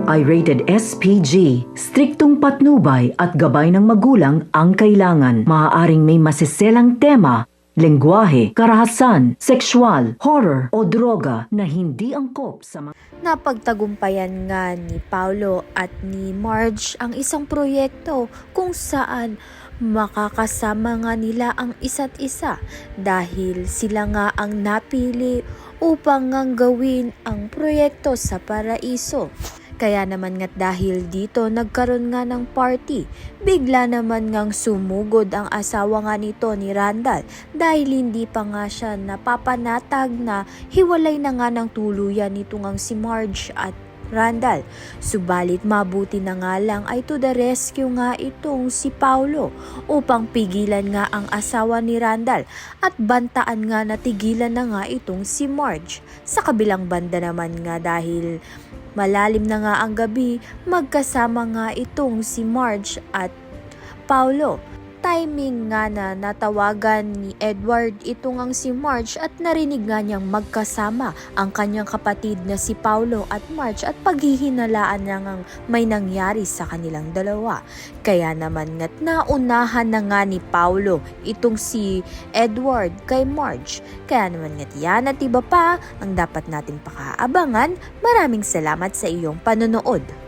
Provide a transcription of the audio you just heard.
ito ay rated SPG. Striktong patnubay at gabay ng magulang ang kailangan. Maaaring may masiselang tema, lengguwahe, karahasan, sexual, horror o droga na hindi angkop sa mga... Napagtagumpayan nga ni Paulo at ni Marge ang isang proyekto kung saan makakasama nga nila ang isa't isa dahil sila nga ang napili upang nga gawin ang proyekto sa paraiso. Kaya naman nga't dahil dito nagkaroon nga ng party, bigla naman ngang sumugod ang asawa nga nito ni Randall dahil hindi pa nga siya napapanatag na hiwalay na nga ng tuluyan nito ngang si Marge at Randall. Subalit mabuti na nga lang ay to the rescue nga itong si Paulo upang pigilan nga ang asawa ni Randall at bantaan nga na tigilan na nga itong si Marge. Sa kabilang banda naman nga dahil malalim na nga ang gabi, magkasama nga itong si Marge at Paulo. Timing nga na natawagan ni Edward itong ang si Marge at narinig nga niyang magkasama ang kanyang kapatid na si Paulo at Marge at paghihinalaan niya ngang may nangyari sa kanilang dalawa. Kaya naman nga't naunahan na nga ni Paulo itong si Edward kay Marge. Kaya naman nga't yan at iba pa ang dapat nating pakaabangan. Maraming salamat sa iyong panonood.